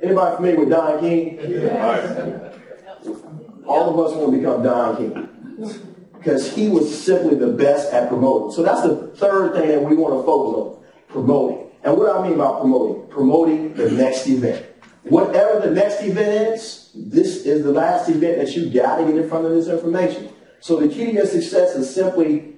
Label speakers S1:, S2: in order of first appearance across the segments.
S1: Anybody familiar with Don King? All of us want to become Don King because he was simply the best at promoting. So that's the third thing that we want to focus on, promoting. And what I mean by promoting? Promoting the next event. Whatever the next event is, this is the last event that you got to get in front of this information. So the key to your success is simply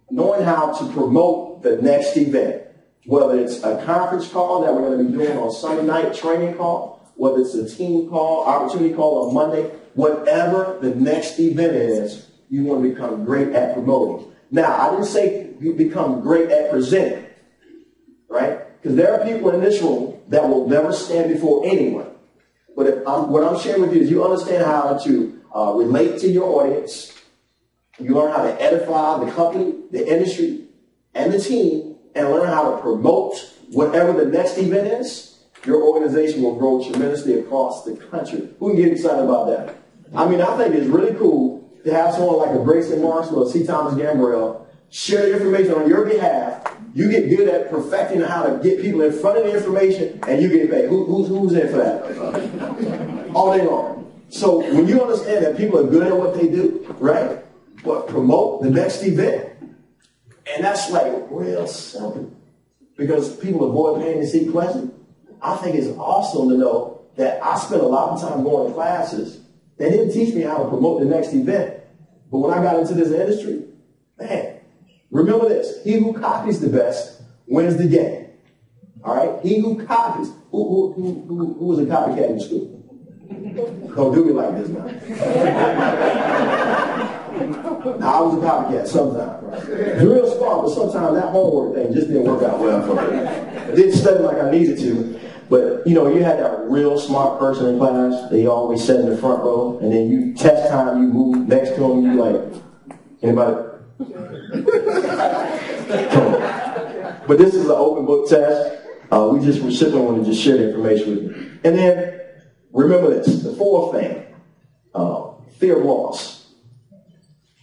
S1: knowing how to promote the next event. Whether it's a conference call that we're going to be doing on Sunday night, training call, whether it's a team call, opportunity call on Monday, whatever the next event is, you want to become great at promoting. Now, I didn't say you become great at presenting, right? Because there are people in this room that will never stand before anyone. But what I'm sharing with you is you understand how to relate to your audience. You learn how to edify the company, the industry, and the team, and learn how to promote whatever the next event is. Your organization will grow tremendously across the country. Who can get excited about that? I mean, I think it's really cool to have someone like a Grayson Marshall or C. Thomas Gambrell share the information on your behalf. You get good at perfecting how to get people in front of the information, and you get paid. Who's in for that? All day long. So when you understand that people are good at what they do, right? But promote the next event. And that's like real simple. Because people avoid paying to see questions. I think it's awesome to know that I spent a lot of time going to classes. They didn't teach me how to promote the next event. But when I got into this industry, man, remember this. He who copies the best wins the game. All right? He who copies. Who was a copycat in school? Don't do me like this now. I was a copycat sometimes. Right? It's real smart, but sometimes that homework thing just didn't work out well for me. I didn't study like I needed to. But, you know, you had that real smart person in class. They always sat in the front row. And then you test time, you move next to them, you like, anybody? But this is an open book test. We simply want to just share the information with you. And then, remember this, the fourth thing, fear of loss.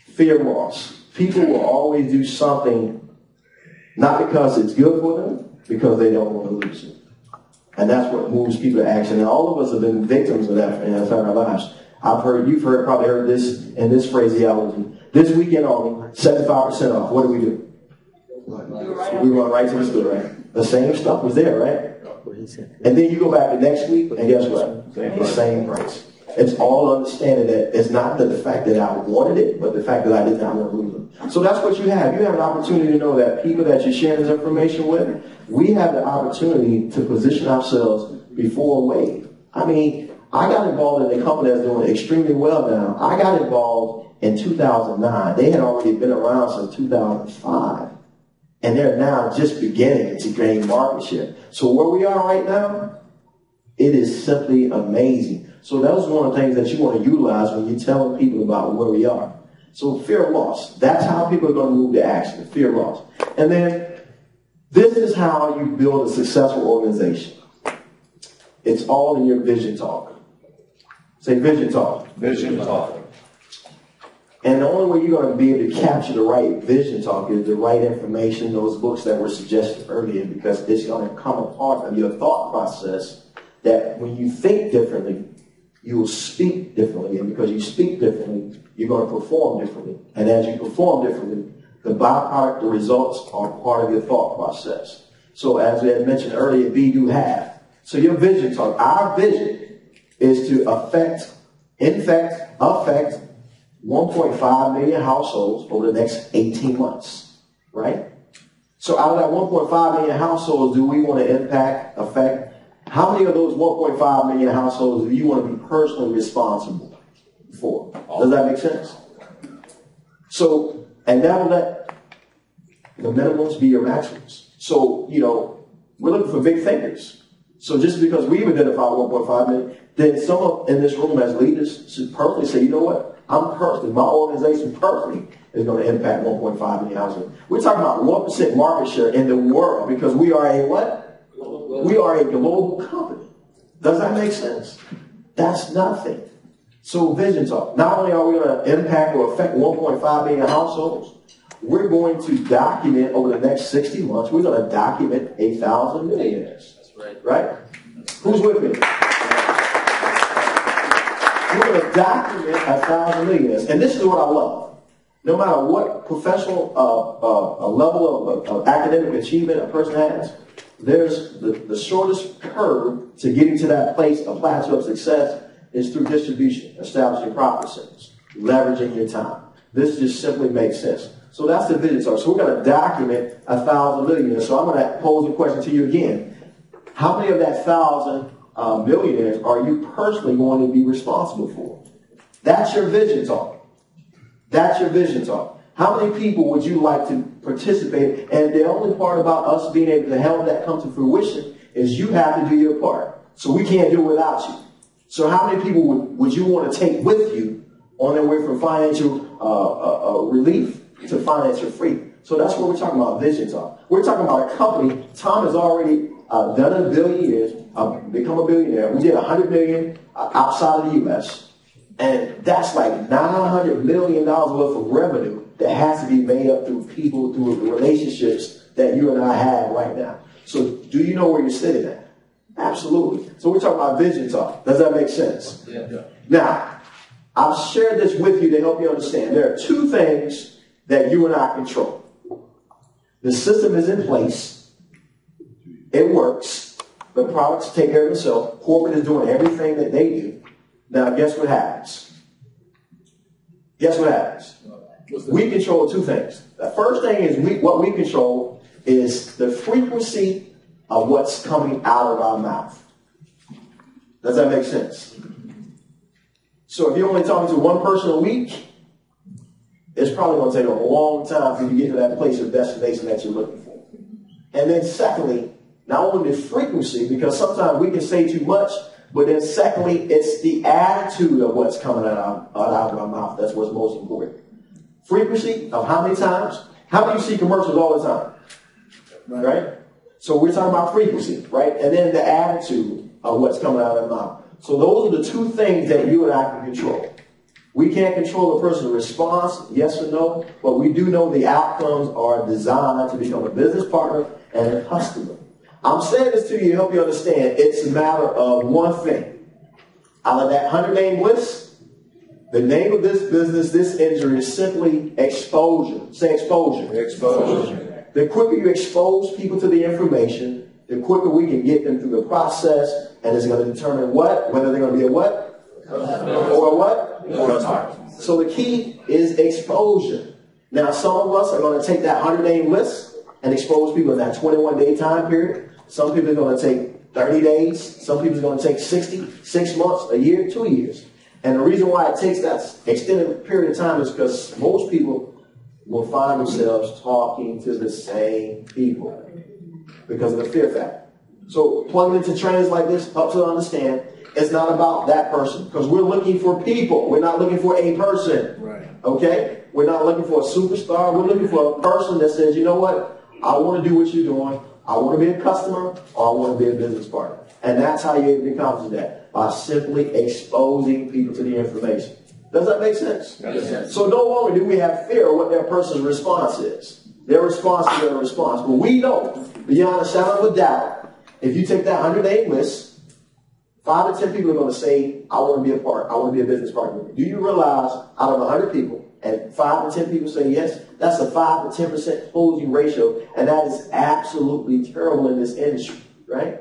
S1: Fear of loss. People will always do something not because it's good for them, because they don't want to lose it. And that's what moves people to action. And all of us have been victims of that in our lives. You've probably heard this in this phraseology. This weekend only, 75% off. What do? We run right to the store, right? The same stuff was there, right? And then you go back the next week, and guess what? The same price. It's all understanding that it's not the fact that I wanted it, but the fact that I did not want to lose it. So that's what you have. You have an opportunity to know that people that you're sharing this information with, we have the opportunity to position ourselves before a wave. I mean, I got involved in a company that's doing extremely well now. I got involved in 2009. They had already been around since 2005. And they're now just beginning to gain market share. So where we are right now, it is simply amazing. So that was one of the things that you want to utilize when you're telling people about where we are. So fear of loss. That's how people are going to move to action, fear of loss. And then this is how you build a successful organization. It's all in your vision talk. Say vision talk.
S2: Vision talk.
S1: And the only way you're going to be able to capture the right vision talk is the right information, those books that were suggested earlier, because it's going to come a part of your thought process that when you think differently, you will speak differently. And because you speak differently, you're going to perform differently. And as you perform differently, the byproduct, the results are part of your thought process. So as we had mentioned earlier, be, do, have. So your vision talk, our vision is to affect 1.5 million households over the next 18 months, right? So out of that 1.5 million households, do we want to affect? How many of those 1.5 million households do you want to be personally responsible for? Does that make sense? So, and that will let the minimums be your maximums. So, you know, we're looking for big thinkers. So just because we've identified 1.5 million, then someone in this room as leaders should personally say, you know what? My organization personally is going to impact 1.5 million households. We're talking about 1% market share in the world because we are a what? We are a global company. Does that make sense? That's nothing. So vision talk. Not only are we going to impact or affect 1.5 million households, we're going to document over the next 60 months, we're going to document 1,000 millionaires. That's right. Right? Who's with me? document 1,000 millionaires. And this is what I love. No matter what professional level of academic achievement a person has, there's the shortest curve to getting to that place, a plateau of success, is through distribution, establishing profit centers, leveraging your time. This just simply makes sense. So that's the vision chart. So we're going to document 1,000 millionaires. So I'm going to pose a question to you again. How many of that 1,000 millionaires are you personally going to be responsible for? That's your vision talk. That's your vision talk. How many people would you like to participate? And the only part about us being able to help that come to fruition is you have to do your part. So we can't do it without you. So how many people would you want to take with you on their way from financial relief to financial freedom? So that's what we're talking about, vision talk. We're talking about a company. Tom has already done it a billion years, become a billionaire. We did $100 million outside of the U.S. And that's like $900 million worth of revenue that has to be made up through people, through the relationships that you and I have right now. So do you know where you're sitting at? Absolutely. So we're talking about vision talk. Does that make sense? Yeah. Now, I've shared this with you to help you understand. There are two things that you and I control. The system is in place. It works. The products take care of themselves. Corporate is doing everything that they do. Now, guess what happens? Guess what happens? We control two things. The first thing is what we control is the frequency of what's coming out of our mouth. Does that make sense? So if you're only talking to one person a week, it's probably going to take a long time for you to get to that place or destination that you're looking for. And then secondly, not only the frequency, because sometimes we can say too much, but then secondly, it's the attitude of what's coming out of our mouth. That's what's most important. Frequency of how many times? How many you see commercials all the time? Right? So we're talking about frequency, right? And then the attitude of what's coming out of the mouth. So those are the two things that you and I can control. We can't control a person's response, yes or no, but we do know the outcomes are designed to become a business partner and a customer. I'm saying this to you to help you understand it's a matter of one thing. Out of that 100-name list, the name of this business, this industry is simply exposure. Say exposure. Exposure. The quicker you expose people to the information, the quicker we can get them through the process, and it's going to determine what? Whether they're going to be a what? Or a what? So the key is exposure. Now, some of us are going to take that 100-name list and expose people in that 21-day time period. Some people are going to take 30 days. Some people are going to take 60, 6 months, a year, 2 years. And the reason why it takes that extended period of time is because most people will find themselves talking to the same people because of the fear factor. So plugging into trainings like this helps us understand it's not about that person because we're looking for people. We're not looking for a person. Right. Okay? We're not looking for a superstar. We're looking for a person that says, you know what? I want to do what you're doing. I want to be a customer or I want to be a business partner. And that's how you're able to accomplish that, by simply exposing people to the information. Does that make sense? Yes. So no longer do we have fear of what that person's response is. Their response is their response. But we know, beyond a shadow of a doubt, if you take that 100-name list, 5 to 10 people are going to say, I want to be a part. I want to be a business partner. Do you realize out of 100 people, and 5 to 10 people say yes, that's a 5 to 10% closing ratio, and that is absolutely terrible in this industry, right?